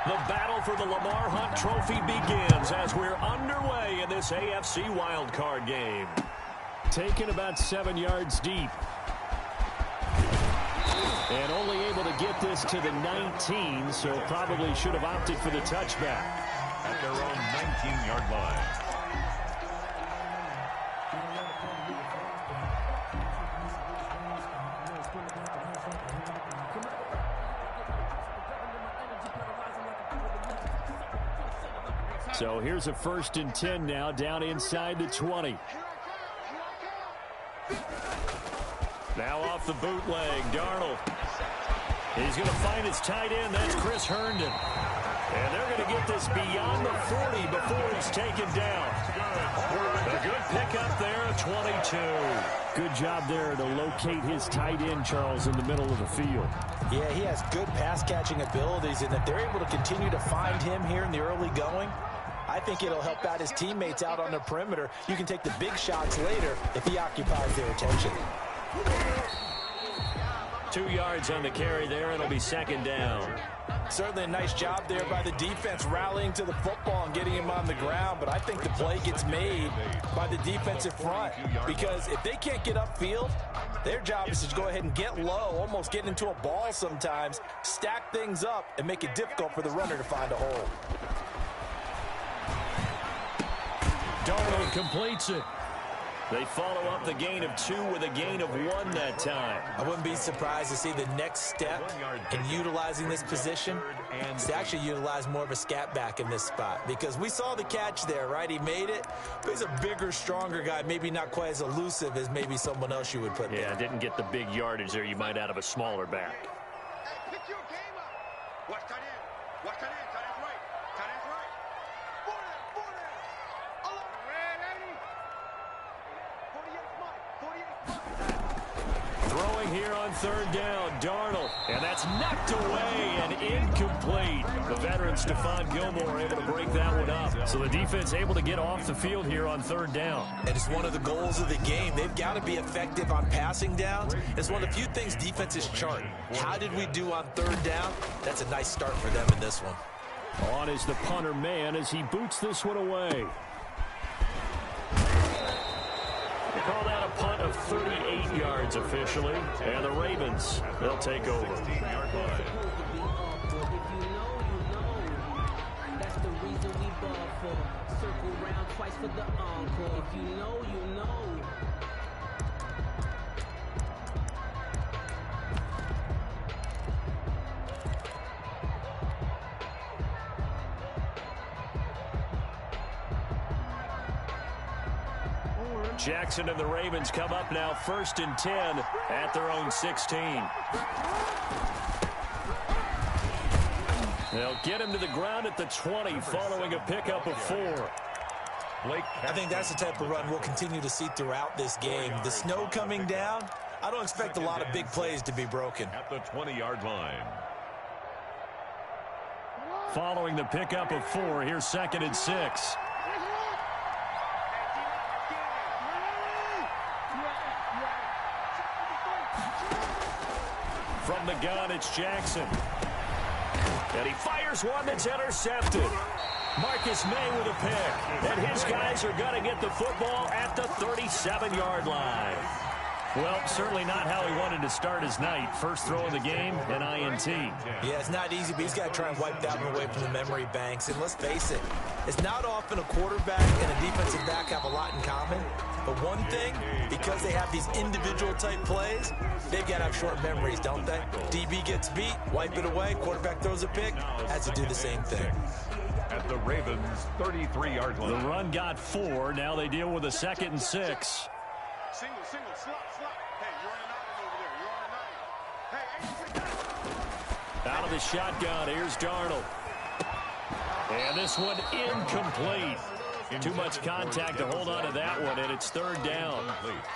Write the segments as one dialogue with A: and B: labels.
A: The battle for the Lamar Hunt Trophy begins as we're underway in this AFC wildcard game. Taken about 7 yards deep. And only able to get this to the 19, so probably should have opted for the touchback.
B: At their own 19-yard line.
A: So here's a 1st and 10 now, down inside the 20. Now off the bootleg, Darnold. He's going to find his tight end. That's Chris Herndon. And they're going to get this beyond the 40 before he's taken down. A good pickup there at 22. Good job there to locate his tight end, Charles, in the middle of the field.
C: Yeah, he has good pass-catching abilities, and if they're able to continue to find him here in the early going, I think it'll help out his teammates out on the perimeter. You can take the big shots later if he occupies their attention.
A: 2 yards on the carry there. It'll be 2nd down.
C: Certainly a nice job there by the defense rallying to the football and getting him on the ground, but I think the play gets made by the defensive front because if they can't get upfield, their job is to go ahead and get low, almost get into a ball sometimes, stack things up, and make it difficult for the runner to find a hole.
A: Darnold completes it. They follow up the gain of 2 with a gain of 1 that time.
C: I wouldn't be surprised to see the next step in utilizing this position is to actually utilize more of a scat back in this spot because we saw the catch there, right? He made it, but he's a bigger, stronger guy, maybe not quite as elusive as maybe someone else you would put there.
A: Yeah, didn't get the big yardage there you might out of a smaller back.
D: Hey, pick your game up. Watch tight end. Watch tight end. Tight end's right. Tight end's right.
A: Throwing here on 3rd down, Darnold. And that's knocked away and incomplete. The veteran Stephon Gilmore able to break that one up. So the defense able to get off the field here on 3rd down.
C: And it's one of the goals of the game. They've got to be effective on passing downs. It's one of the few things defenses chart. How did we do on 3rd down? That's a nice start for them in this one.
A: On is the punter man as he boots this one away. They call that a punt of 38 yards officially. And the Ravens, they'll take over.
E: That's the reason we ball for. Circle round twice for the encore. If you know, you know.
A: Jackson and the Ravens come up now 1st and 10 at their own 16. They'll get him to the ground at the 20 following a pickup of 4.
C: I think that's the type of run we'll continue to see throughout this game. The snow coming down, I don't expect a lot of big plays to be broken.
B: At the 20-yard line.
A: Following the pickup of 4, here's 2nd and 6. From the gun, it's Jackson. And he fires one that's intercepted. Marcus May with a pick. And his guys are going to get the football at the 37-yard line. Well, certainly not how he wanted to start his night. First throw of the game, an INT.
C: Yeah, it's not easy, but he's got to try and wipe that one away from the memory banks. And let's face it, it's not often a quarterback and a defensive back have a lot in common. But one thing, because they have these individual type plays, they've got to have short memories, don't they? DB gets beat, wipe it away, quarterback throws a pick, has to do the same thing.
B: At the Ravens' 33-yard line.
A: The run got 4. Now they deal with a 2nd and 6.
D: Single, slot. Hey, you're on the 90 over there. You're on the 90. Hey,
A: Out of the shotgun, here's Darnold. And this one incomplete. Too much contact to hold on to that one, and it's 3rd down.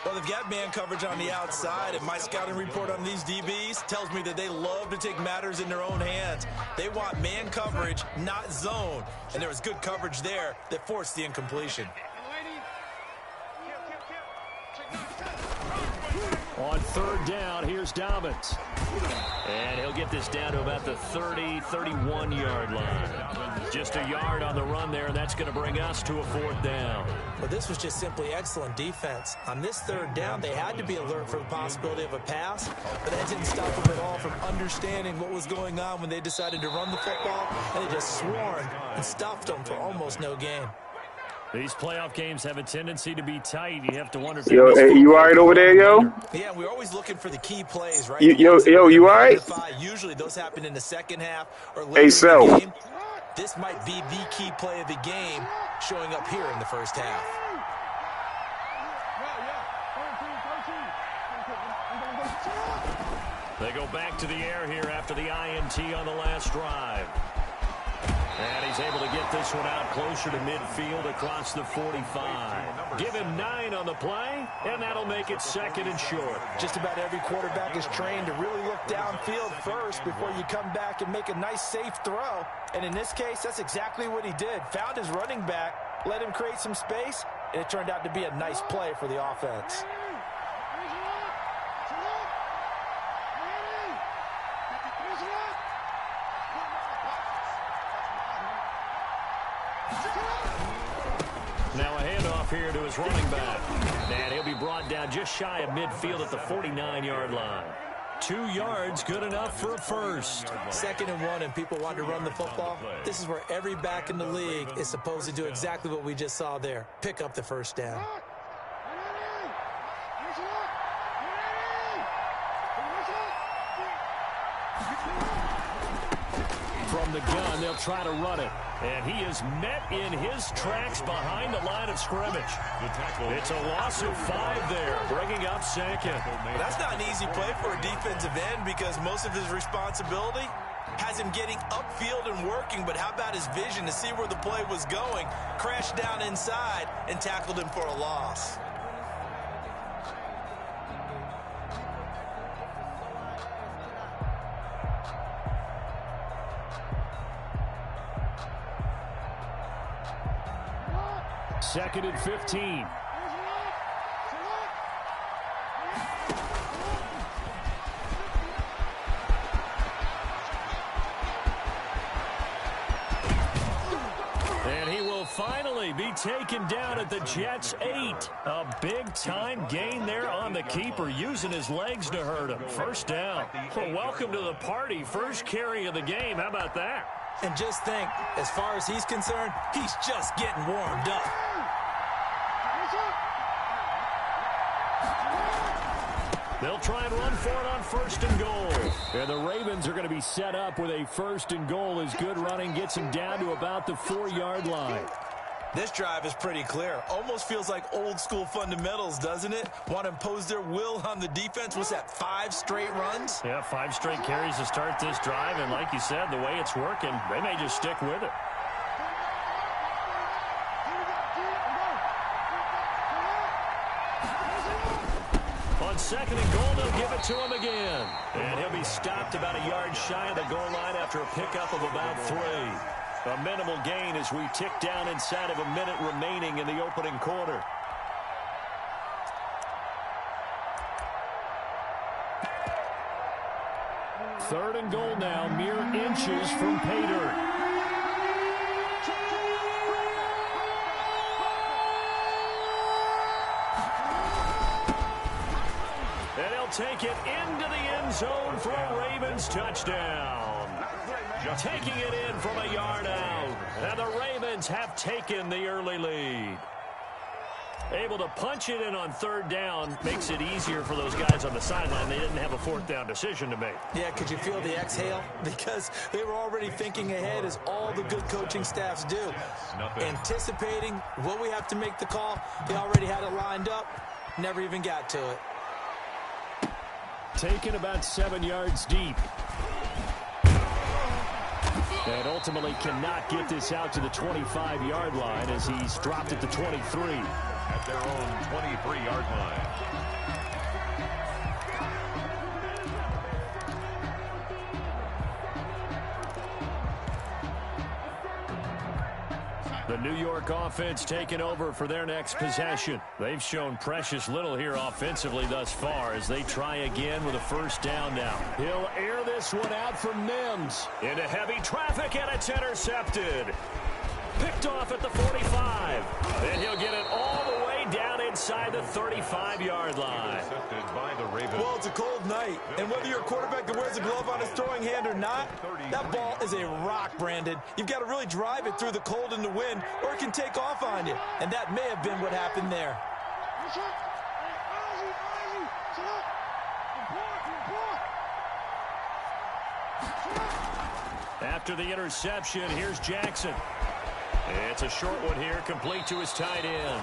C: Well, they've got man coverage on the outside, and my scouting report on these DBs tells me that they love to take matters in their own hands. They want man coverage, not zone. And there was good coverage there that forced the incompletion.
A: On third down, here's Dobbins. And he'll get this down to about the 30, 31-yard line. Just a yard on the run there, and that's going to bring us to a fourth down.
C: Well, this was just simply excellent defense. On this third down, they had to be alert for the possibility of a pass, but that didn't stop them at all from understanding what was going on when they decided to run the football, and they just swarmed and stuffed them for almost no gain.
A: These playoff games have a tendency to be tight. You have to wonder if
F: Yo, hey, you all right over there, yo?
C: Yeah, we're always looking for the key plays, right?
F: Yo, you all right?
C: Usually those happen in the second half or later
F: Hey,
C: in
F: so.
C: the game. This might be the key play of the game showing up here in the first half.
A: They go back to the air here after the INT on the last drive. And he's able to get this one out closer to midfield across the 45. Give him 9 on the play, and that'll make it second and short.
C: Just about every quarterback is trained to really look downfield first before you come back and make a nice, safe throw. And in this case, that's exactly what he did. Found his running back, let him create some space, and it turned out to be a nice play for the offense.
A: Now a handoff here to his running back. And he'll be brought down just shy of midfield at the 49-yard line. 2 yards, good enough for a first.
C: 2nd and 1, and people want to run the football. This is where every back in the league is supposed to do exactly what we just saw there. Pick up the first down.
A: From the gun, they'll try to run it. And he is met in his tracks behind the line of scrimmage. It's a loss of 5 there, bringing up second.
C: Well, that's not an easy play for a defensive end because most of his responsibility has him getting upfield and working, but how about his vision to see where the play was going, crashed down inside, and tackled him for a loss.
A: Second and 15. And he will finally be taken down at the Jets' 8. A big-time gain there on the keeper, using his legs to hurt him. First down. Well, welcome to the party. First carry of the game. How about that?
C: And just think, as far as he's concerned, he's just getting warmed up.
A: They'll try and run for it on 1st and goal. And the Ravens are going to be set up with a 1st and goal as good running gets them down to about the 4-yard line.
C: This drive is pretty clear. Almost feels like old school fundamentals, doesn't it? Want to impose their will on the defense. What's that, 5 straight runs?
A: Yeah, 5 straight carries to start this drive. And like you said, the way it's working, they may just stick with it. On 2nd and goal, they'll give it to him again. And he'll be stopped about a yard shy of the goal line after a pickup of about 3. A minimal gain as we tick down inside of a minute remaining in the opening quarter. Third and goal now, mere inches from pay dirt. And he'll take it into the end zone for a Ravens touchdown. Taking it in from a yard out. And the Ravens have taken the early lead. Able to punch it in on 3rd down makes it easier for those guys on the sideline. They didn't have a 4th down decision to make.
C: Yeah, could you feel the exhale? Because they were already thinking ahead, as all the good coaching staffs do. Anticipating, will we have to make the call? They already had it lined up. Never even got to it.
A: Taken about 7 yards deep. And ultimately cannot get this out to the 25-yard line as he's dropped at the 23.
B: At their own 23-yard line.
A: The New York offense taking over for their next possession. They've shown precious little here offensively thus far as they try again with a first down now. He'll air this one out for Mims. Into heavy traffic, and it's intercepted. Picked off at the 45. Then he'll get it all the way down inside the 35-yard line.
B: By the Ravens.
C: Well, it's a cold night, and whether you're a quarterback that wears a glove on his throwing hand or not, that ball is a rock, Brandon. You've got to really drive it through the cold and the wind, or it can take off on you. And that may have been what happened there.
A: After the interception, here's Jackson. It's a short one here, complete to his tight end.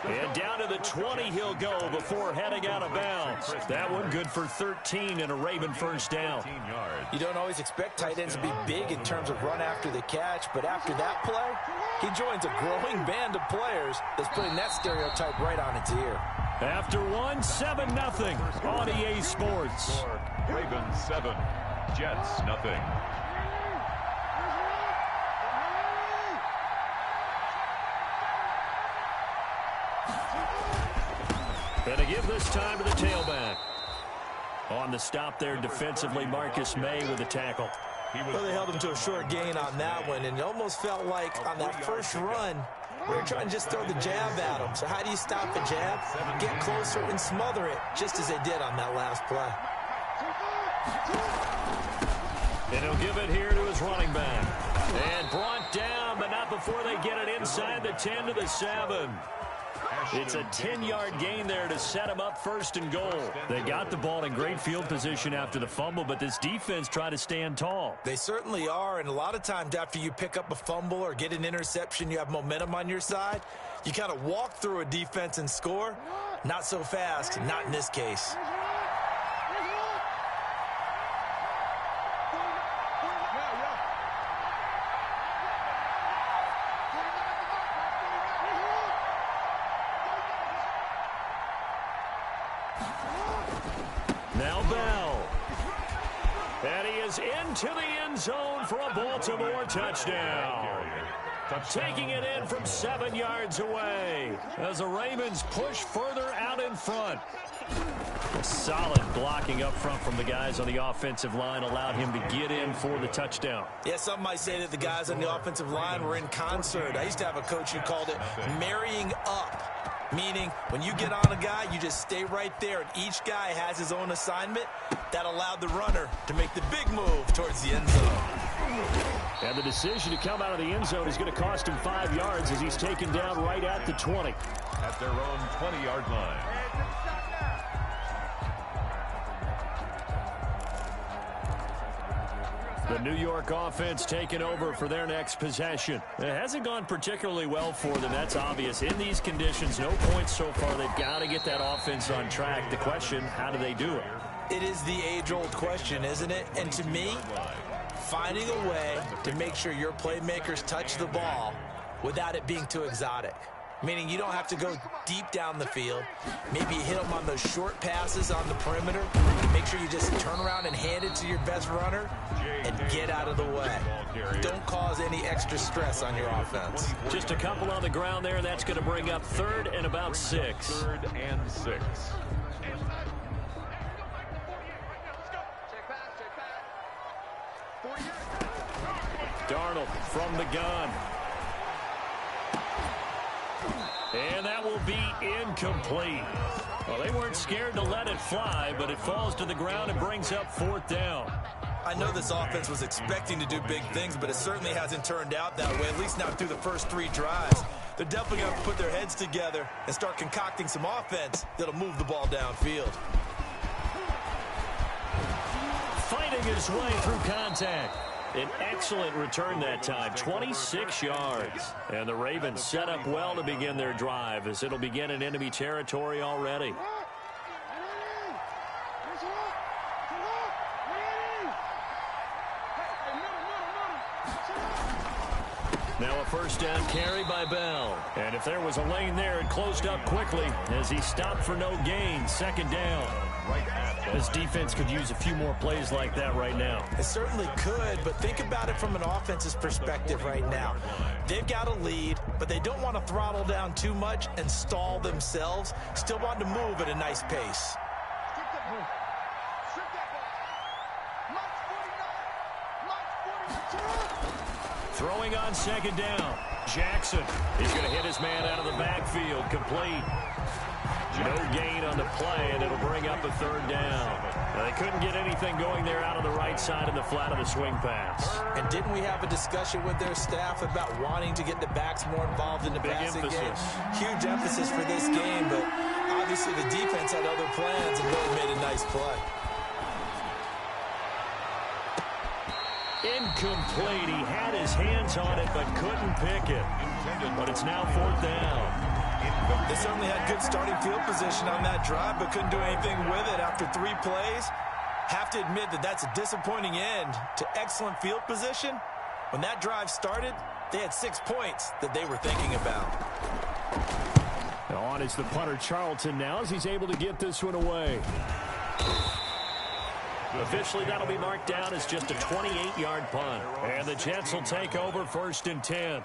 A: And down to the 20 he'll go before heading out of bounds. That one good for 13 and a Raven first down.
C: You don't always expect tight ends to be big in terms of run after the catch, but after that play, he joins a growing band of players that's putting that stereotype right on its ear.
A: After one, 7-0 on EA Sports.
B: Ravens 7, Jets nothing.
A: And to give this time to the tailback. On the stop there defensively, Marcus May with the tackle.
C: Well, they held him to a short gain on that one, and it almost felt like on that first run, we were trying to just throw the jab at him. So how do you stop the jab? Get closer and smother it, just as they did on that last play.
A: And he'll give it here to his running back. And brought down, but not before they get it inside the 10 to the 7. It's a 10-yard gain there to set him up first and goal. They got the ball in great field position after the fumble, but this defense tried to stand tall.
C: They certainly are, and a lot of times after you pick up a fumble or get an interception, you have momentum on your side. You kind of walk through a defense and score. Not so fast, not in this case.
A: Now Bell. And he is into the end zone for a Baltimore touchdown. Taking it in from 7 yards away as the Ravens push further out in front. Solid blocking up front from the guys on the offensive line allowed him to get in for the touchdown.
C: Yeah, some might say that the guys on the offensive line were in concert. I used to have a coach who called it marrying up. Meaning, when you get on a guy, you just stay right there, and each guy has his own assignment. That allowed the runner to make the big move towards the end zone.
A: And the decision to come out of the end zone is going to cost him 5 yards as he's taken down right at the 20.
B: At their own 20-yard line.
A: The New York offense taking over for their next possession. It hasn't gone particularly well for them, that's obvious. In these conditions, no points so far. They've got to get that offense on track. The question, how do they do it?
C: It is the age-old question, isn't it? And to me, finding a way to make sure your playmakers touch the ball without it being too exotic. Meaning you don't have to go deep down the field. Maybe you hit them on those short passes on the perimeter. Make sure you just turn around and hand it to your best runner and get out of the way. Don't cause any extra stress on your offense.
A: Just a couple on the ground there, and that's going to bring up 3rd and about 6.
B: 3rd and 6.
A: Darnold from the gun. And that will be incomplete. Well, they weren't scared to let it fly, but it falls to the ground and brings up 4th down.
C: I know this offense was expecting to do big things, but it certainly hasn't turned out that way, at least not through the first 3 drives. They're definitely going to put their heads together and start concocting some offense that'll move the ball downfield.
A: Fighting his way through contact. An excellent return that time, 26 yards. And the Ravens set up well to begin their drive as it'll begin in enemy territory already. Now a first down carry by Bell. And if there was a lane there, it closed up quickly as he stopped for no gain. Second down. This defense could use a few more plays like that right now.
C: It certainly could, but think about it from an offense's perspective right now. They've got a lead, but they don't want to throttle down too much and stall themselves. Still want to move at a nice pace.
A: Throwing on second down. Jackson. He's going to hit his man out of the backfield. Complete. No gain on the play, and it'll bring up a third down. Now, they couldn't get anything going there out on the right side of the flat of the swing pass.
C: And didn't we have a discussion with their staff about wanting to get the backs more involved in the passing game? Huge emphasis for this game, but obviously the defense had other plans and really made a nice play.
A: Incomplete. He had his hands on it but couldn't pick it. But it's now fourth down.
C: They certainly had good starting field position on that drive but couldn't do anything with it after 3 plays. Have to admit that that's a disappointing end to excellent field position. When that drive started, they had 6 points that they were thinking about.
A: On is the punter Charlton now as he's able to get this one away. Officially, that'll be marked down as just a 28-yard punt. And the Jets will take over first and 10.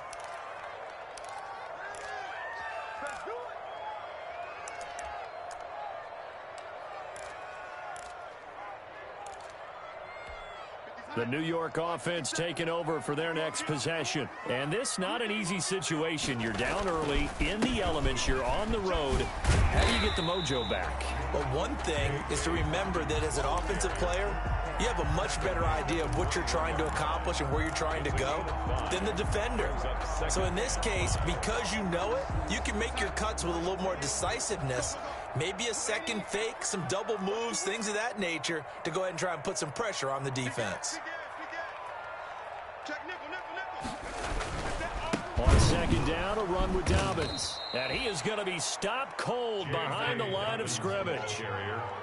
A: The New York offense taking over for their next possession. And this not an easy situation. You're down early, in the elements, you're on the road. How do you get the mojo back?
C: Well, one thing is to remember that as an offensive player, you have a much better idea of what you're trying to accomplish and where you're trying to go than the defender. So in this case, because you know it, you can make your cuts with a little more decisiveness. Maybe a second fake, some double moves, things of that nature to go ahead and try and put some pressure on the defense.
A: On second down, a run with Dobbins. And he is going to be stopped cold behind the line of scrimmage.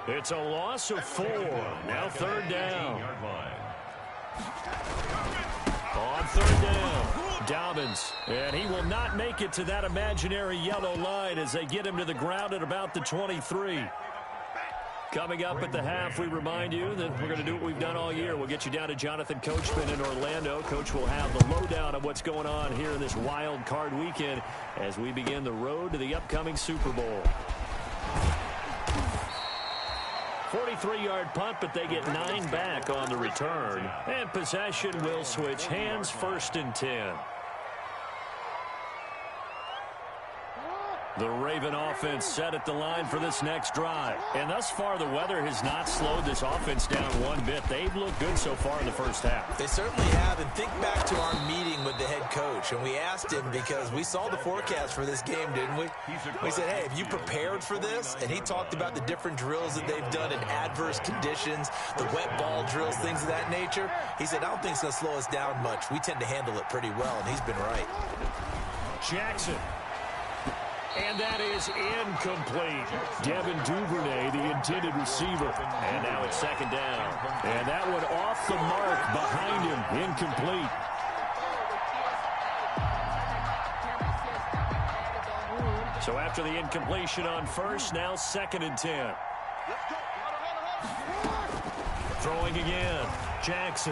A: It's a loss of 4. Now third down. On third down, Dobbins. And he will not make it to that imaginary yellow line as they get him to the ground at about the 23. Coming up at the half, we remind you that we're going to do what we've done all year. We'll get you down to Jonathan Coachman in Orlando. Coach will have the lowdown of what's going on here in this wild card weekend as we begin the road to the upcoming Super Bowl. 43-yard punt, but they get 9 back on the return. And possession will switch hands, first and 10. The Raven offense set at the line for this next drive. And thus far, the weather has not slowed this offense down one bit. They've looked good so far in the first half.
C: They certainly have. And think back to our meeting with the head coach. And we asked him because we saw the forecast for this game, didn't we? We said, hey, have you prepared for this? And he talked about the different drills that they've done in adverse conditions, the wet ball drills, things of that nature. He said, I don't think it's going to slow us down much. We tend to handle it pretty well, and he's been right.
A: Jackson. And that is incomplete. Devin Duvernay, the intended receiver. And now it's second down. And that one off the mark behind him. Incomplete. So after the incompletion on first, now second and 10. Throwing again. Jackson.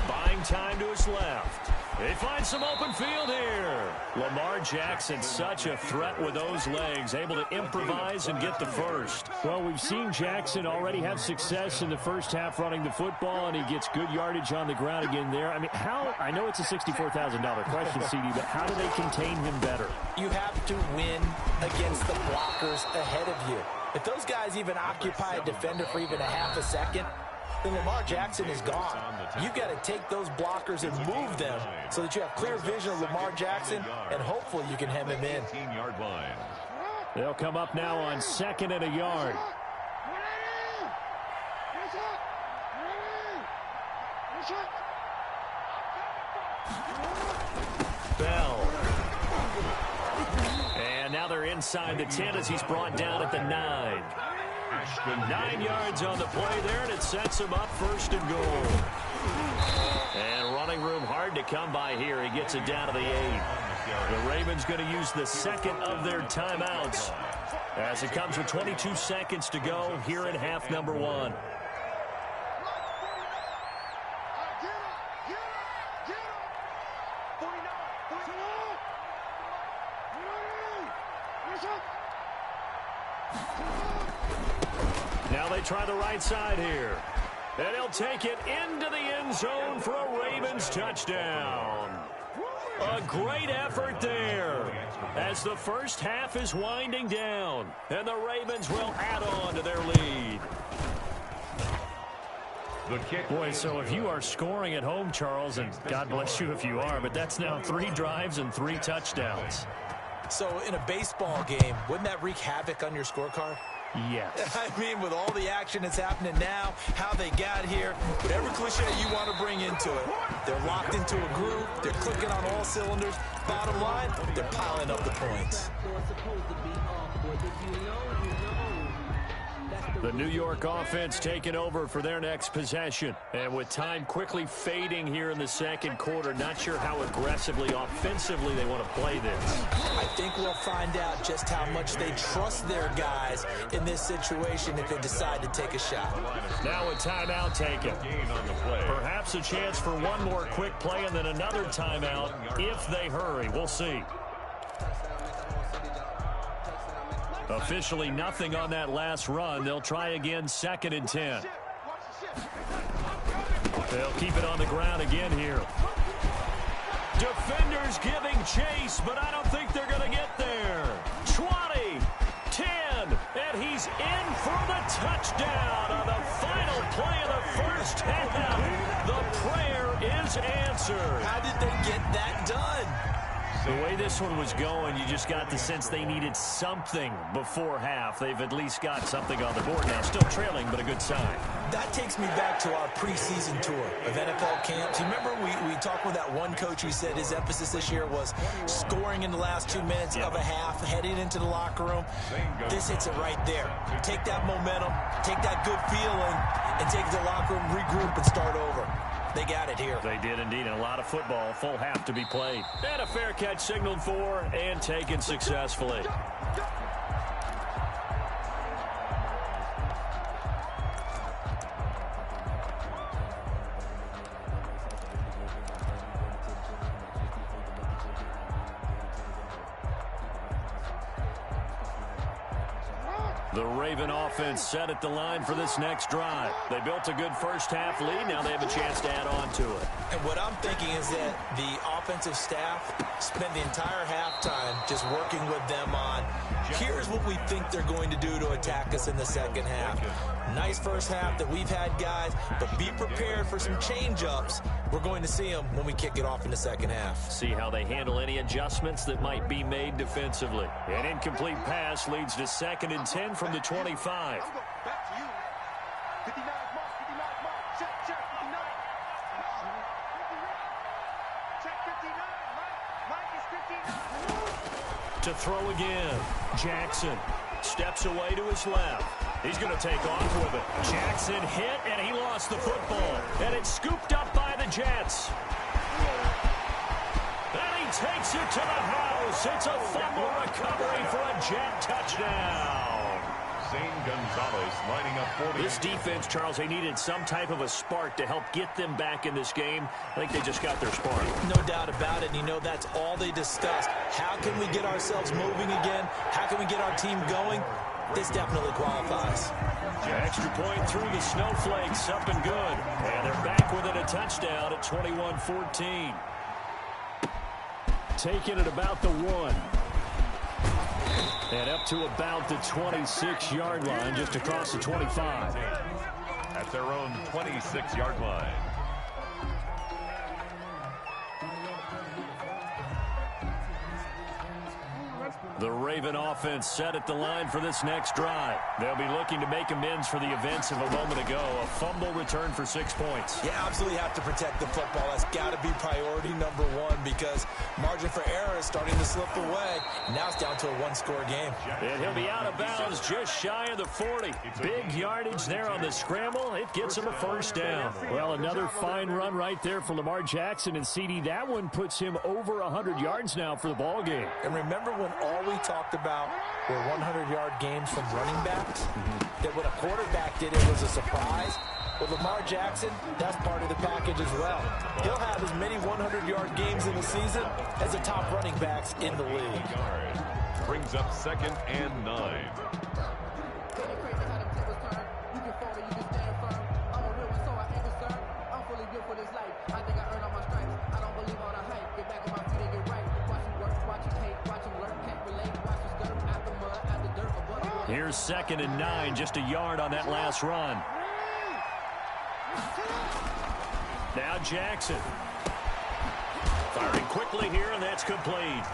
A: Buying time to his left. They find some open field here. Lamar Jackson, such a threat with those legs, able to improvise and get the first. Well, we've seen Jackson already have success in the first half running the football, and he gets good yardage on the ground again there. I mean, I know it's a $64,000 question, CD, but how do they contain him better? You have to win against the blockers ahead of you. If those guys even occupy a defender for even a half a second, then Lamar Jackson is gone. You've got to take those blockers and move them so that you have clear vision of Lamar Jackson, and hopefully you can hem him in. They'll come up now on second and a yard. Bell. And now they're inside the 10 as he's brought down at the 9. 9 yards on the play there, and it sets him up first and goal. And running room hard to come by here. He gets it down to the 8. The Ravens going to use the second of their timeouts as it comes with 22 seconds to go here in half number 1. Now they try the right side here. And he'll take it into the end zone for a Ravens touchdown. A great effort there as the first half is winding down. And the Ravens will add on to their lead. Boy, so if you are scoring at home, Charles, and God bless you if you are, but that's now 3 drives and 3 touchdowns.
C: So in a baseball game, wouldn't that wreak havoc on your scorecard?
A: Yes.
C: I mean, with all the action that's happening now, how they got here, whatever cliche you want to bring into it, they're locked into a groove, they're clicking on all cylinders. Bottom line, they're piling up the points.
A: The New York offense taking over for their next possession. And with time quickly fading here in the second quarter, not sure how aggressively, offensively they want to play this.
C: I think we'll find out just how much they trust their guys in this situation if they decide to take a shot.
A: Now a timeout taken. Perhaps a chance for one more quick play and then another timeout if they hurry. We'll see. Officially nothing on that last run. They'll try again, 2nd and 10. They'll keep it on the ground again here. Defenders giving chase, but I don't think they're going to get there. 20, 10, and he's in for the touchdown on the final play of the first half. The prayer is answered.
C: How did they get that done?
A: The way this one was going, you just got the sense they needed something before half. They've at least got something on the board now. Still trailing, but a good sign.
C: That takes me back to our preseason tour of NFL camps. You remember we talked with that one coach who said his emphasis this year was scoring in the last 2 minutes of a half, heading into the locker room. This hits it right there. Take that momentum, take that good feeling, and take it to the locker room, regroup, and start over. They got it here.
A: They did indeed, and a lot of football, full half to be played. And a fair catch signaled for and taken successfully. The Raven offense set at the line for this next drive. They built a good first half lead. Now they have a chance to add on to it.
C: And what I'm thinking is that the offensive staff spent the entire halftime just working with them on, here's what we think they're going to do to attack us in the second half. Nice first half that we've had, guys, but be prepared for some change-ups. We're going to see them when we kick it off in the second half.
A: See how they handle any adjustments that might be made defensively. An incomplete pass leads to 2nd and 10 from the 25.
D: Back to you. 59 mark, 59 mark. Check, 59. Check 59. Mike is 59.
A: To throw again. Jackson steps away to his left. He's going to take off with it. Jackson hit, and he lost the football. And it's scooped up by the Jets. And he takes it to the house. It's a fumble recovery for a Jet touchdown.
B: Gonzalez lining up 40.
A: This defense, Charles, they needed some type of a spark to help get them back in this game. I think they just got their spark.
C: No doubt about it. And you know, that's all they discussed. How can we get ourselves moving again? How can we get our team going? This definitely qualifies.
A: Extra point through the snowflakes, up and good. And they're back within a touchdown at 21-14. Taking it about the 1. And up to about the 26-yard line, just across the 25.
B: At their own 26-yard line.
A: The Raven offense set at the line for this next drive. They'll be looking to make amends for the events of a moment ago. A fumble return for 6 points.
C: You absolutely have to protect the football. That's got to be priority number 1 because because margin for error is starting to slip away. Now it's down to a one-score game.
A: And he'll be out of bounds just shy of the 40. Big yardage there on the scramble. It gets him a first down. Well, another fine run right there for Lamar Jackson. And CD, that one puts him over 100 yards now for the ball game.
C: And remember when all we talked about were 100-yard games from running backs? That when a quarterback did it was a surprise? Well, Lamar Jackson, that's part of the package as well. He'll have as many 100-yard games in the season as the top running backs in the league.
B: Brings up 2nd and 9.
A: Here's 2nd and 9, just a yard on that last run. Now Jackson. Firing quickly here, and that's complete.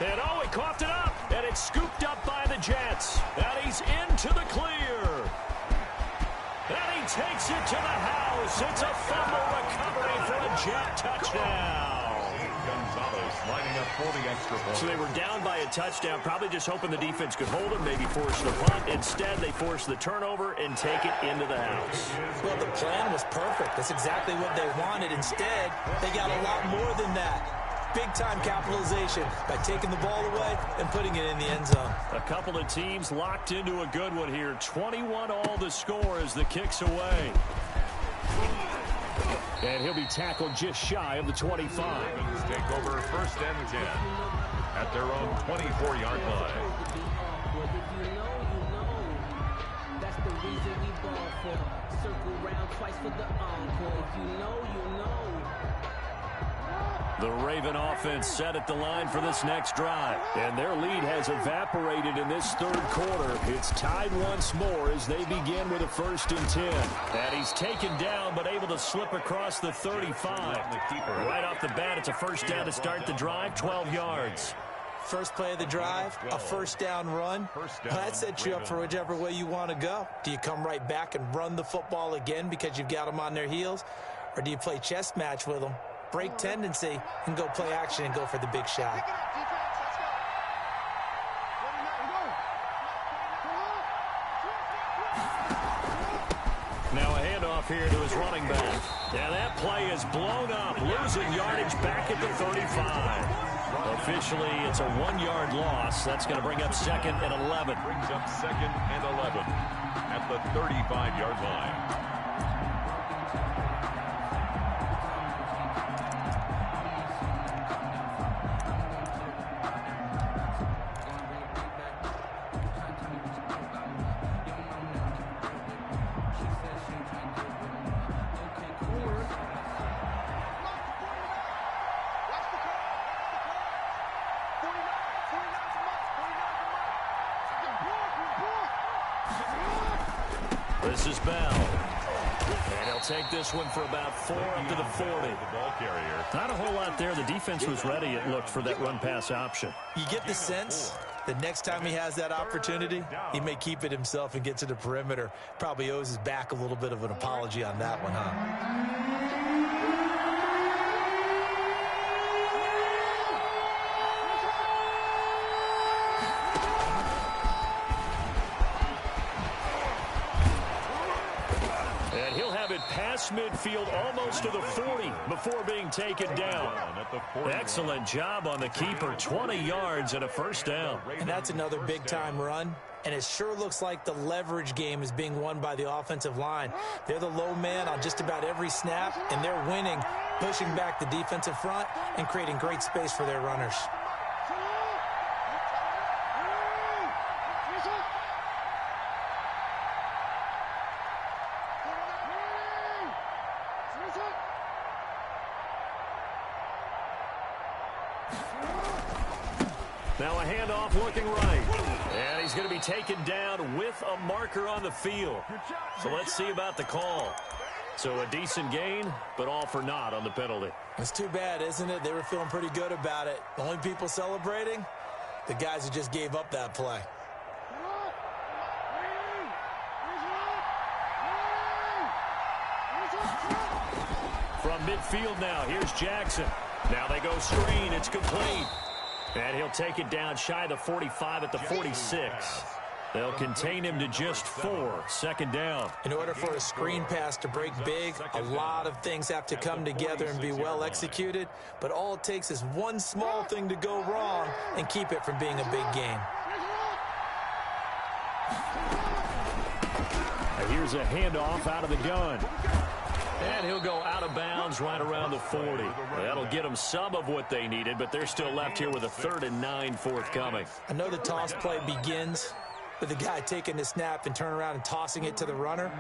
A: And oh, he coughed it up, and it's scooped up by the Jets. And he's into the clear. And he takes it to the house. It's a fumble recovery for a Jet touchdown.
B: Gonzalez lining up for the extra point.
A: So they were down by a touchdown, probably just hoping the defense could hold them, maybe force the punt. Instead, they force the turnover and take it into the house.
C: Well, the plan was perfect. That's exactly what they wanted. Instead, they got a lot more than that. Big-time capitalization by taking the ball away and putting it in the end zone.
A: A couple of teams locked into a good one here. 21 all the score as the kick's away. And he'll be tackled just shy of the 25.
B: Ravens take over 1st and 10 at their own 24-yard line.
E: That's the reason we ball for. Circle round twice for the encore. If you know, you know.
A: The Raven offense set at the line for this next drive. And their lead has evaporated in this 3rd quarter. It's tied once more as they begin with a 1st and 10. And he's taken down but able to slip across the 35. Right off the bat, it's a 1st down to start the drive, 12 yards.
C: First play of the drive, a 1st down run. That sets you up for whichever way you want to go. Do you come right back and run the football again because you've got them on their heels? Or do you play chess match with them, break tendency, and go play action and go for the big shot?
A: Now a handoff here to his running back. Now that play is blown up, losing yardage back at the 35. Officially, it's a 1-yard loss. That's going to bring up 2nd and 11.
B: Brings up 2nd and 11 at the 35-yard line.
A: This is Bell. And he'll take this one for about 4 up to the 40.
B: The ball carrier.
A: Not a whole lot there. The defense was ready, it looked, for that run-pass option.
C: You get the sense that next time he has that opportunity, he may keep it himself and get to the perimeter. Probably owes his back a little bit of an apology on that one, huh? Past
A: midfield almost to the 40 before being taken down. Excellent job on the keeper. 20 yards and a 1st down.
C: And that's another big-time run. And it sure looks like the leverage game is being won by the offensive line. They're the low man on just about every snap, and they're winning, pushing back the defensive front and creating great space for their runners.
A: Now a handoff looking right. And he's going to be taken down with a marker on the field. So let's see about the call. So a decent gain, but all for naught on the penalty.
C: It's too bad, isn't it? They were feeling pretty good about it. The only people celebrating, the guys who just gave up that play.
A: From midfield now, here's Jackson. Now they go screen. It's complete. And he'll take it down shy of the 45 at the 46. They'll contain him to just 4. Second down.
C: In order for a screen pass to break big, a lot of things have to come together and be well executed. But all it takes is one small thing to go wrong and keep it from being a big game.
A: Here's a handoff out of the gun. And he'll go out of bounds right around the 40. That'll get them some of what they needed, but they're still left here with a 3rd and 9 forthcoming.
C: I know the toss play begins with the guy taking the snap and turning around and tossing it to the runner.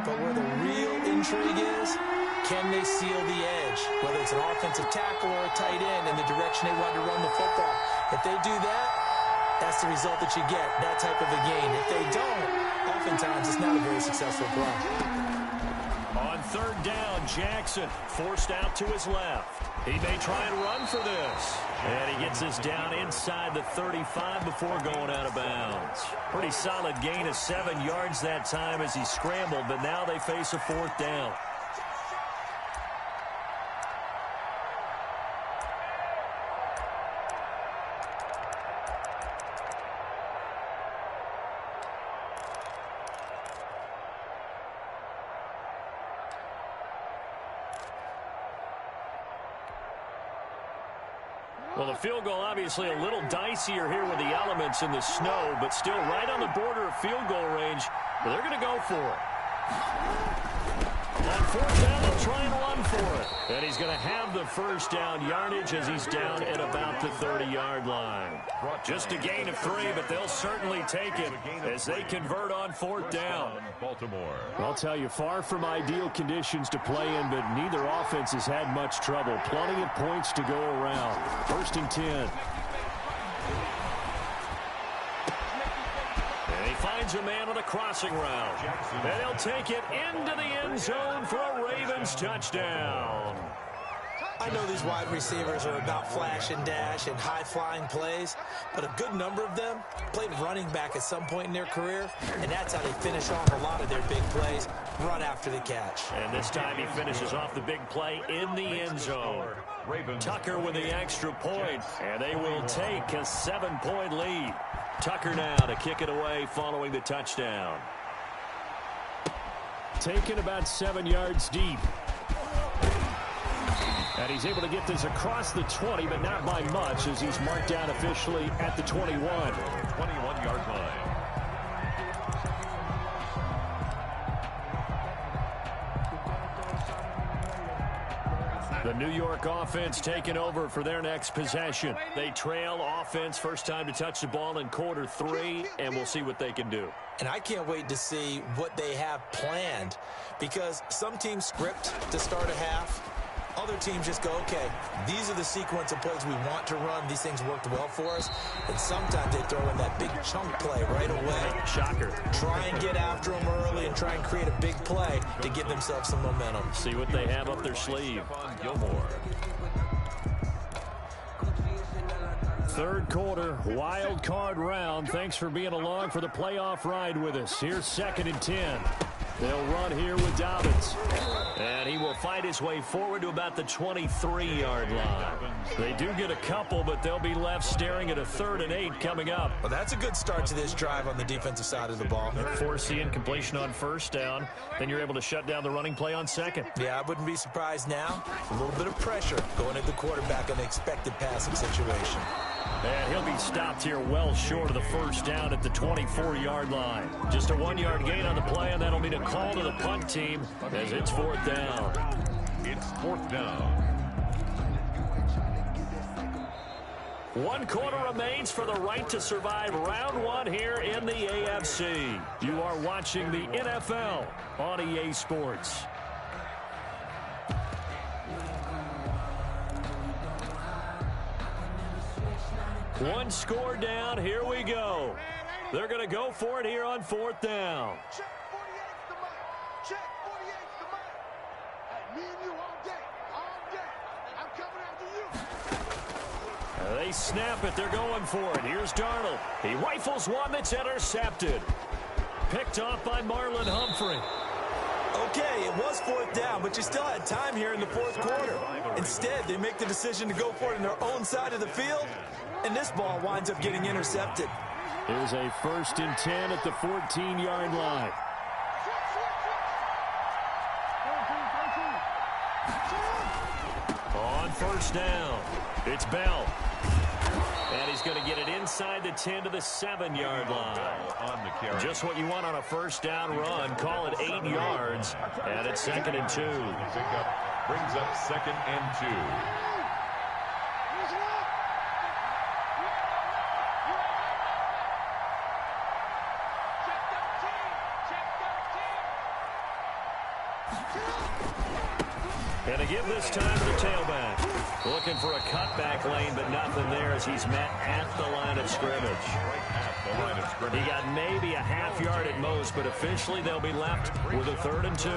C: But where the real intrigue is, can they seal the edge? Whether it's an offensive tackle or a tight end in the direction they want to run the football. If they do that, that's the result that you get, that type of a gain. If they don't, oftentimes it's not a very successful play.
A: On 3rd down, Jackson forced out to his left. He may try and run for this. And he gets this down inside the 35 before going out of bounds. Pretty solid gain of 7 yards that time as he scrambled, but now they face a 4th down. Well, the field goal obviously a little dicier here with the elements in the snow, but still right on the border of field goal range. But they're going to go for it. On 4th down, they'll try and run for it. And he's going to have the 1st down yardage as he's down at about the 30-yard line. Just a gain of 3, but they'll certainly take it as they convert on 4th down.
B: Baltimore.
A: I'll tell you, far from ideal conditions to play in, but neither offense has had much trouble. Plenty of points to go around. 1st and 10. And he finds a man on a crossing route. And he'll take it into the end zone for a Ravens touchdown.
C: I know these wide receivers are about flash and dash and high-flying plays, but a good number of them played running back at some point in their career, and that's how they finish off a lot of their big plays, run after the catch.
A: And this time he finishes off the big play in the end zone. Tucker with the extra point, and they will take a 7-point lead. Tucker now to kick it away following the touchdown. Taken about 7 yards deep. And he's able to get this across the 20, but not by much as he's marked down officially at the 21.
B: 21-yard line.
A: The New York offense taking over for their next possession. They trail offense, first time to touch the ball in quarter 3, and we'll see what they can do.
C: And I can't wait to see what they have planned, because some teams script to start a half. Other teams just go, okay, these are the sequence of plays we want to run. These things worked well for us. And sometimes they throw in that big chunk play right away.
A: Shocker.
C: Try and get after them early and try and create a big play to give themselves some momentum.
A: See what they have up their sleeve.
B: Gilmore.
A: 3rd quarter, wild card round. Thanks for being along for the playoff ride with us. Here's 2nd and 10. They'll run here with Dobbins. And he will fight his way forward to about the 23-yard line. They do get a couple, but they'll be left staring at a 3rd and 8 coming up.
C: Well, that's a good start to this drive on the defensive side of the ball.
A: Force the incompletion on 1st down. Then you're able to shut down the running play on 2nd.
C: Yeah, I wouldn't be surprised now. A little bit of pressure going at the quarterback in the expected passing situation.
A: And he'll be stopped here well short of the 1st down at the 24-yard line. Just a 1-yard gain on the play, and that'll mean a call to the punt team as it's 4th down.
B: It's 4th down.
A: 1 quarter remains for the right to survive round 1 here in the AFC. You are watching the NFL on EA Sports. One score down. Here we go. They're going to go for it here on 4th down.
D: Check 48's the mic. Check 48's the mic. Hey, me and you all day. All day. I'm coming after you.
A: They snap it. They're going for it. Here's Darnold. He rifles one that's intercepted. Picked off by Marlon Humphrey.
C: Okay, it was 4th down, but you still had time here in the 4th quarter. Instead, they make the decision to go for it in their own side of the field, and this ball winds up getting intercepted.
A: Here's a 1st and 10 at the 14-yard line. On 1st down, it's Bell. And he's going to get it inside the 10 to the 7-yard line.
B: On the carry.
A: Just what you want on a 1st down run. Call it 8 yards. And it's 2nd and 2.
B: Brings up 2nd and 2.
A: And a give this time to the tailback. Looking for a cutback lane, but nothing there as he's met at the line of scrimmage. He got maybe a half yard at most, but officially they'll be left with a 3rd and 2.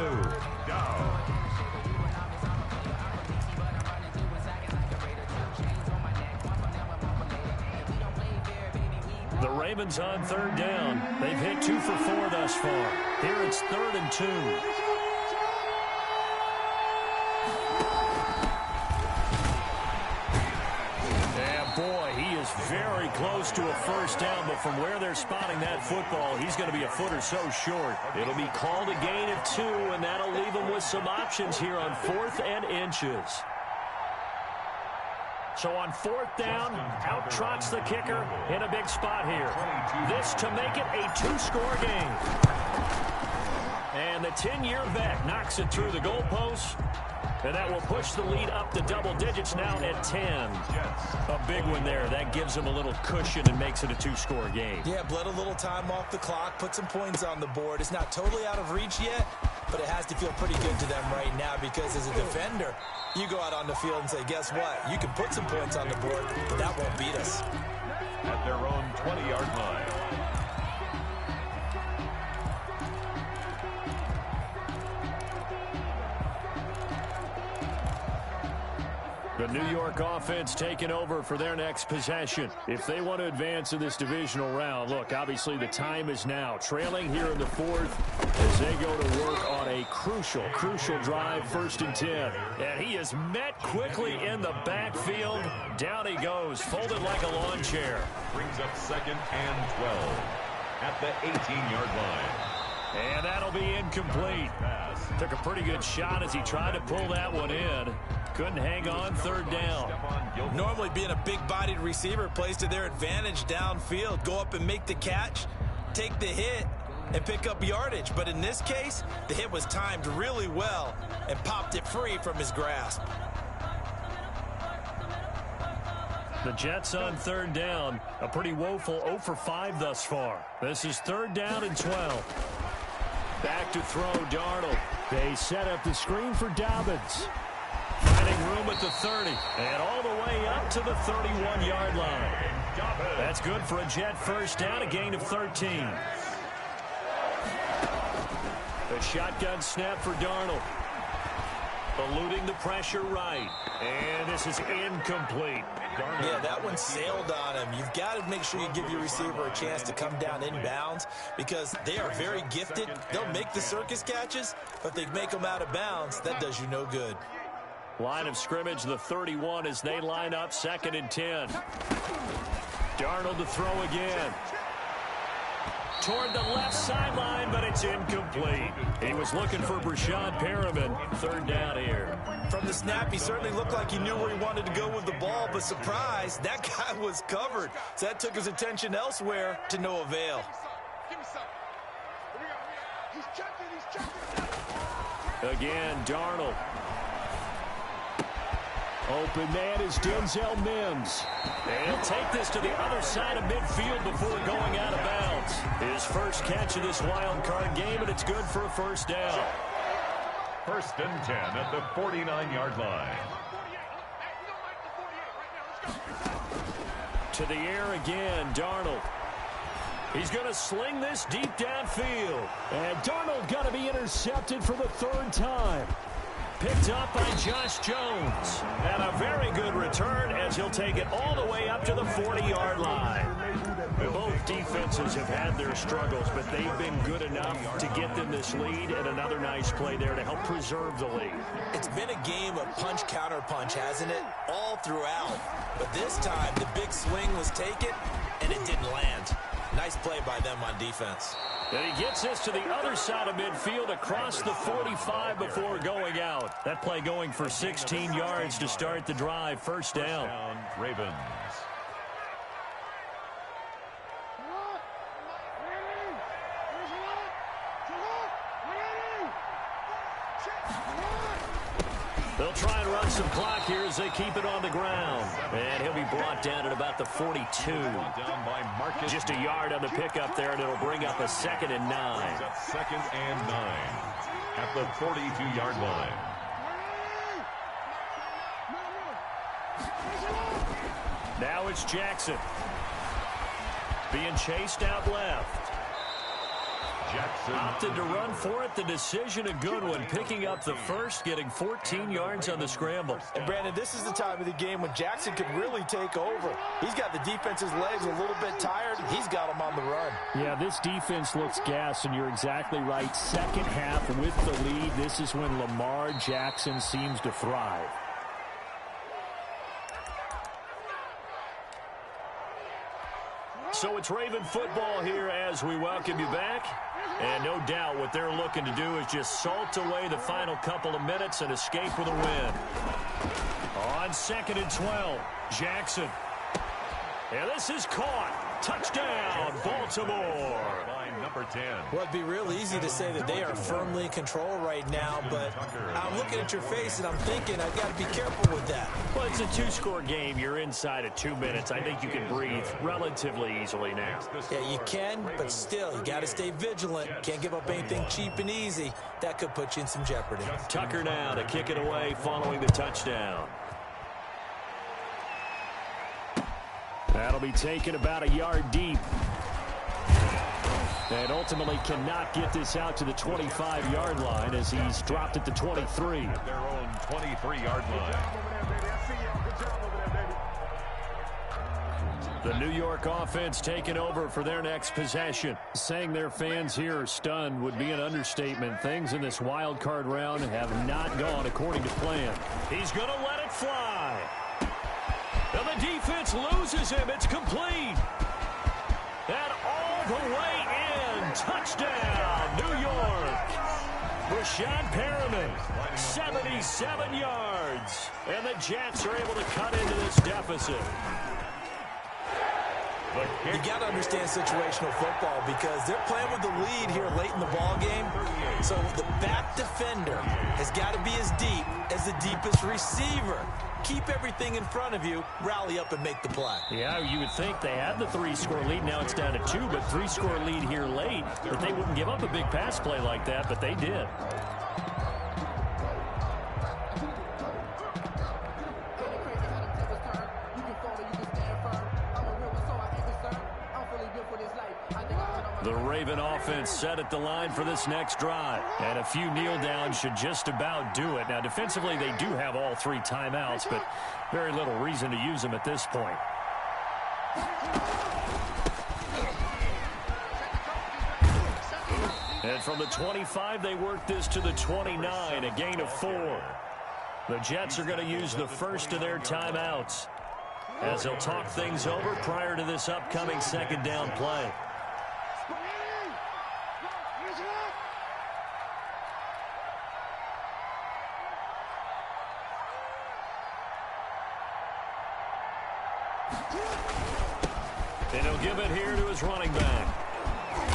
A: The Ravens on 3rd down. They've hit 2 for 4 thus far. Here it's 3rd and 2. Boy, he is very close to a 1st down, but from where they're spotting that football, he's going to be a foot or so short. It'll be called a gain of 2, and that'll leave him with some options here on 4th and inches. So on 4th down, out trots the kicker in a big spot here. This to make it a 2-score game. And the 10-year vet knocks it through the goalpost. And that will push the lead up to double digits now at 10. A big one there. That gives them a little cushion and makes it a 2-score game.
C: Yeah, bled a little time off the clock, put some points on the board. It's not totally out of reach yet, but it has to feel pretty good to them right now because as a defender, you go out on the field and say, guess what? You can put some points on the board, but that won't beat us.
B: At their own 20-yard line.
A: The New York offense taking over for their next possession. If they want to advance in this divisional round, look, obviously the time is now. Trailing here in the 4th as they go to work on a crucial drive, 1st and 10. And he is met quickly in the backfield. Down he goes, folded like a lawn chair.
B: Brings up 2nd and 12 at the 18-yard line.
A: And that'll be incomplete. Took a pretty good shot as he tried to pull that one in. Couldn't hang on 3rd down.
C: Normally being a big-bodied receiver plays to their advantage downfield. Go up and make the catch, take the hit, and pick up yardage. But in this case, the hit was timed really well and popped it free from his grasp.
A: The Jets on 3rd down. A pretty woeful 0 for 5 thus far. This is 3rd down and 12. Back to throw, Darnold. They set up the screen for Dobbins. Finding room at the 30. And all the way up to the 31-yard line. That's good for a Jet 1st down, a gain of 13. A shotgun snap for Darnold. Eluding the pressure right. And this is incomplete.
C: Yeah, that one sailed on him. You've got to make sure you give your receiver a chance to come down inbounds because they are very gifted. They'll make the circus catches, but they make them out of bounds. That does you no good.
A: Line of scrimmage, the 31 as they line up 2nd and 10. Darnold to throw again. Toward the left sideline, but it's incomplete. He was looking for Brashad Perriman. 3rd down here.
C: From the snap, he certainly looked like he knew where he wanted to go with the ball, but surprise, that guy was covered. So that took his attention elsewhere to no avail.
A: Again, Darnold. Open man is Denzel Mims. And he'll take this to the other side of midfield before going out of bounds. His first catch of this wild card game, and it's good for a 1st down.
B: 1st and 10 at the 49-yard line.
A: To the air again, Darnold. He's going to sling this deep downfield. And Darnold going to be intercepted for the 3rd time. picked up by Josh Jones. And a very good return as he'll take it all the way up to the 40-yard line. Both defenses have had their struggles, but they've been good enough to get them this lead, and another nice play there to help preserve the lead.
C: It's been a game of punch-counter-punch, hasn't it? All throughout. But this time, the big swing was taken, and it didn't land. Nice play by them on defense.
A: And he gets this to the other side of midfield across the 45 before going out. That play going for 16 yards to start the drive. First down.
B: Ravens.
A: They'll try and run some clock here as they keep it on the ground. And he'll be brought down at about the 42. Just a yard on the pickup there, and it'll bring up a 2nd and 9.
B: Second and 9 at the 42-yard line.
A: Now it's Jackson. Being chased out left.
B: Jackson
A: Opted to run for it. The decision a good one. Picking up the first, getting 14 yards on the scramble.
C: And Brandon, this is the time of the game when Jackson could really take over. He's got the defense's legs a little bit tired. He's got them on the run.
A: Yeah, this defense looks gassed, and you're exactly right. Second half with the lead, this is when Lamar Jackson seems to thrive. So it's Raven football here as we welcome you back. And no doubt what they're looking to do is just salt away the final couple of minutes and escape with a win. On 2nd and 12, Jackson. And this is caught. Touchdown, Baltimore.
B: by number 10.
C: Well, it'd be real easy to say that they are firmly in control right now, but I'm looking at your face and I'm thinking I've got to be careful with that.
A: Well, it's a two-score game. You're inside of 2 minutes. I think you can breathe relatively easily now.
C: Yeah, you can, but still, you got to stay vigilant. Can't give up anything cheap and easy. That could put you in some jeopardy.
A: Tucker now to kick it away following the touchdown. That'll be taken about a yard deep. And ultimately cannot get this out to the 25-yard line as he's dropped at the 23.
B: At their own 23-yard line.
A: The New York offense taking over for their next possession. Saying their fans here are stunned would be an understatement. Things in this wild card round have not gone according to plan. He's going to let it fly. And the defense loses him. It's complete. And all the way in. Touchdown, New York. Rashad Perriman, 77 yards. And the Jets are able to cut into this deficit.
C: You got to understand situational football because they're playing with the lead here late in the ball game. So the back defender has got to be as deep as the deepest receiver. Keep everything in front of you, rally up and make the play.
A: Yeah, you would think they had the 3-score lead. Now it's down to 2, but 3-score lead here late. That they wouldn't give up a big pass play like that, but they did. The Raven offense set at the line for this next drive. And a few kneel downs should just about do it. Now, defensively, they do have all 3 timeouts, but very little reason to use them at this point. And from the 25, they work this to the 29, a gain of 4. The Jets are going to use the first of their timeouts as they'll talk things over prior to this upcoming second down play. And he'll give it here to his running back.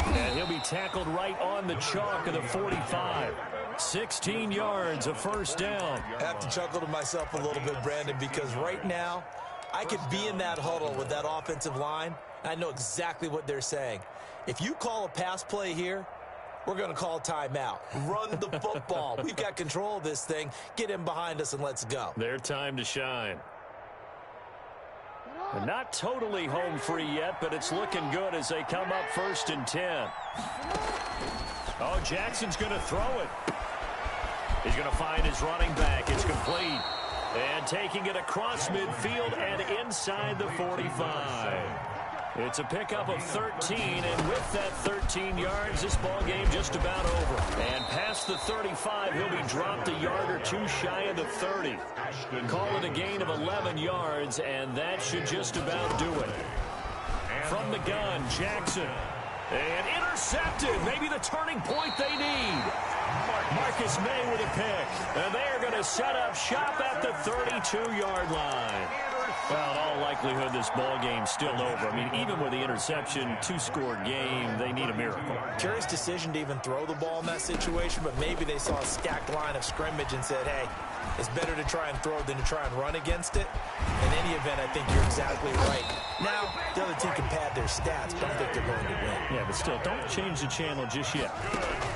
A: And he'll be tackled right on the chalk of the 45. 16 yards, a first down.
C: I have to chuckle to myself a little bit, Brandon, because right now I could be in that huddle with that offensive line. I know exactly what they're saying. If you call a pass play here, we're going to call timeout. Run the football. We've got control of this thing. Get him behind us and let's go.
A: Their time to shine. And not totally home free yet, but it's looking good as they come up 1st and 10. Oh, Jackson's going to throw it. He's going to find his running back. It's complete. And taking it across midfield and inside the 45. It's a pickup of 13, and with that 13 yards, this ball game just about over. And past the 35, he'll be dropped a yard or two shy of the 30. Call it a gain of 11 yards, and that should just about do it. From the gun, Jackson. And intercepted. Maybe the turning point they need. Marcus May with a pick. And they're going to set up shop at the 32-yard line. Well, in all likelihood, this ball game's still over. I mean, even with the interception, two-score game, they need a miracle.
C: Curious decision to even throw the ball in that situation, but maybe they saw a stacked line of scrimmage and said, hey, it's better to try and throw than to try and run against it. In any event, I think you're exactly right. Now, the other team can pad their stats, but I don't think they're going to win.
A: Yeah, but still, don't change the channel just yet.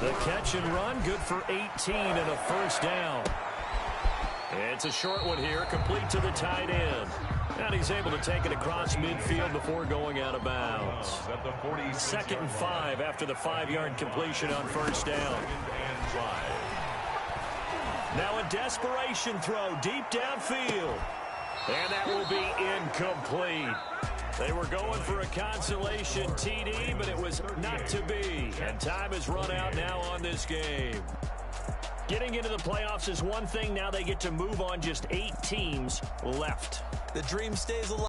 A: The catch and run, good for 18 and a first down. It's a short one here, complete to the tight end. And he's able to take it across midfield before going out of bounds. 2nd and 5 after the 5-yard completion on first down. Now a desperation throw deep downfield. And that will be incomplete. They were going for a consolation TD, but it was not to be. And time has run out now on this game. Getting into the playoffs is one thing. Now they get to move on just 8 teams left.
C: The dream stays alive.